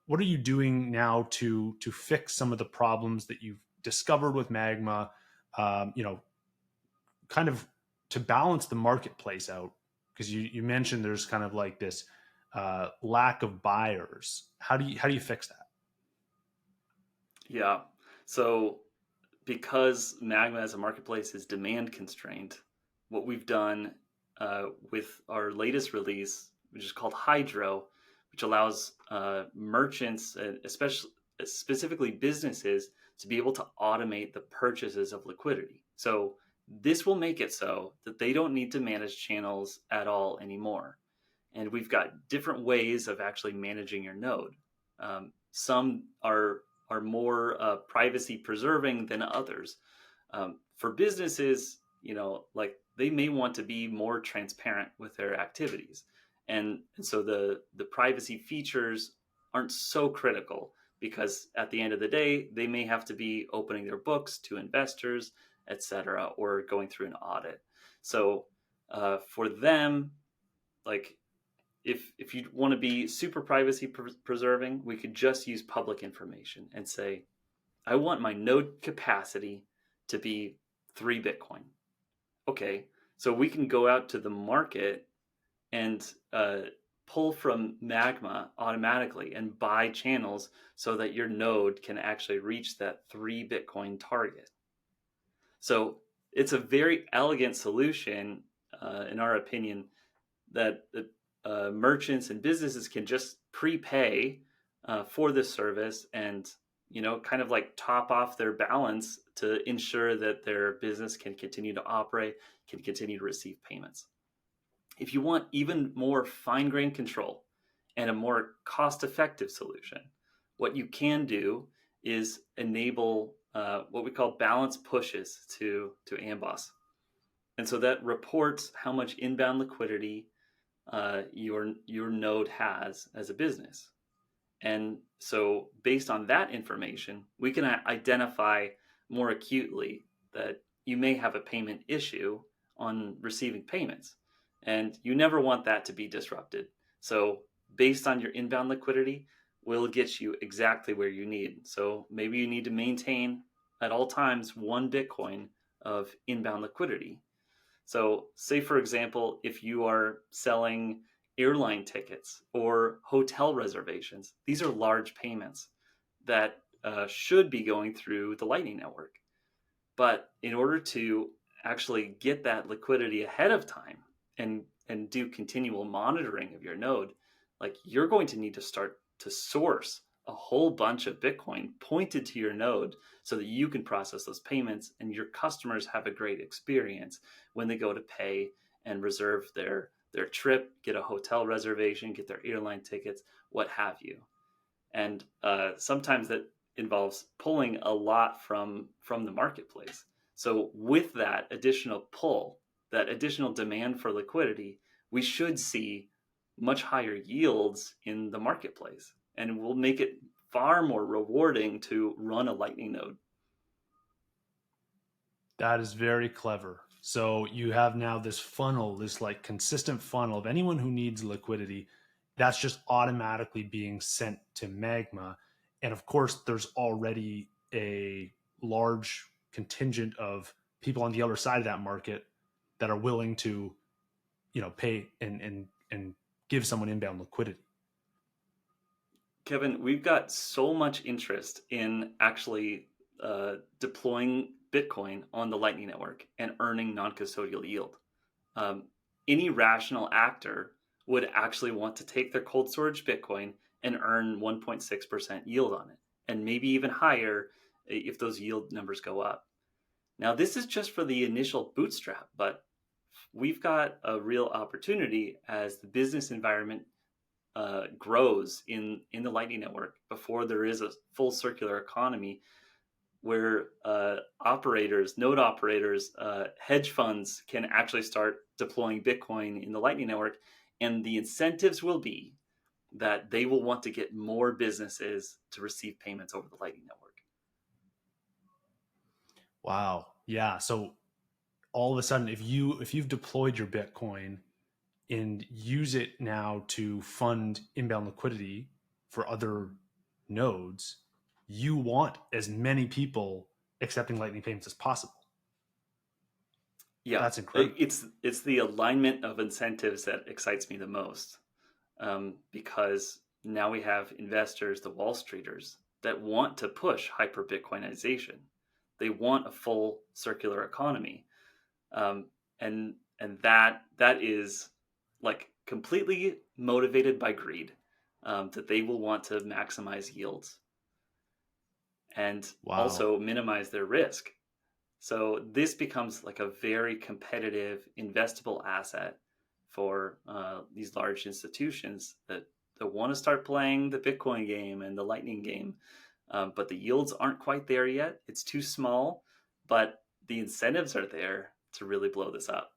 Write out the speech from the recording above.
what are you doing now to fix some of the problems that you've discovered with Magma? You know, kind of to balance the marketplace out, because you mentioned there's kind of like this lack of buyers. How do you fix that? Yeah. So because Magma as a marketplace is demand constrained, what we've done with our latest release, which is called Hydro, which allows merchants, especially specifically businesses, to be able to automate the purchases of liquidity. So this will make it so that they don't need to manage channels at all anymore. And we've got different ways of actually managing your node. Some are more privacy preserving than others. For businesses, like they may want to be more transparent with their activities, and so the privacy features aren't so critical because at the end of the day, they may have to be opening their books to investors, etc., or going through an audit. So for them, like if you want to be super privacy preserving, we could just use public information and say, I want my node capacity to be 3 Bitcoin. Okay, so we can go out to the market and pull from Magma automatically and buy channels so that your node can actually reach that 3 Bitcoin target. So it's a very elegant solution, in our opinion, that merchants and businesses can just prepay for this service and kind of like top off their balance to ensure that their business can continue to operate, can continue to receive payments. If you want even more fine-grained control and a more cost-effective solution, what you can do is enable what we call balance pushes to Amboss. And so that reports how much inbound liquidity your node has as a business. And so based on that information, we can identify more acutely that you may have a payment issue on receiving payments. And you never want that to be disrupted. So based on your inbound liquidity, we'll get you exactly where you need. So maybe you need to maintain at all times 1 Bitcoin of inbound liquidity. So say, for example, if you are selling airline tickets or hotel reservations, these are large payments that should be going through the Lightning Network. But in order to actually get that liquidity ahead of time and do continual monitoring of your node, like you're going to need to start to source a whole bunch of Bitcoin pointed to your node so that you can process those payments and your customers have a great experience when they go to pay and reserve their trip, get a hotel reservation, get their airline tickets, what have you. And sometimes that involves pulling a lot from the marketplace. So with that additional pull, that additional demand for liquidity, we should see much higher yields in the marketplace, and will make it far more rewarding to run a Lightning node. That is very clever. So you have now this funnel, this like consistent funnel of anyone who needs liquidity that's just automatically being sent to Magma. And of course, there's already a large contingent of people on the other side of that market that are willing to, pay and give someone inbound liquidity. Kevin, we've got so much interest in actually deploying Bitcoin on the Lightning Network and earning non-custodial yield. Um, any rational actor would actually want to take their cold storage Bitcoin and earn 1.6% yield on it, and maybe even higher if those yield numbers go up. Now, this is just for the initial bootstrap, but we've got a real opportunity as the business environment grows in the Lightning Network before there is a full circular economy where node operators, hedge funds can actually start deploying Bitcoin in the Lightning Network. And the incentives will be that they will want to get more businesses to receive payments over the Lightning Network. Wow. Yeah. So all of a sudden, if you've deployed your Bitcoin and use it now to fund inbound liquidity for other nodes, you want as many people accepting Lightning payments as possible. Yeah, That's incredible. it's the alignment of incentives that excites me the most, because now we have investors, the Wall Streeters, that want to push hyper Bitcoinization. They want a full circular economy, um, and that is like completely motivated by greed, that they will want to maximize yields and Wow. also minimize their risk. So this becomes like a very competitive, investable asset for these large institutions that want to start playing the Bitcoin game and the Lightning game, but the yields aren't quite there yet. It's too small, but the incentives are there to really blow this up.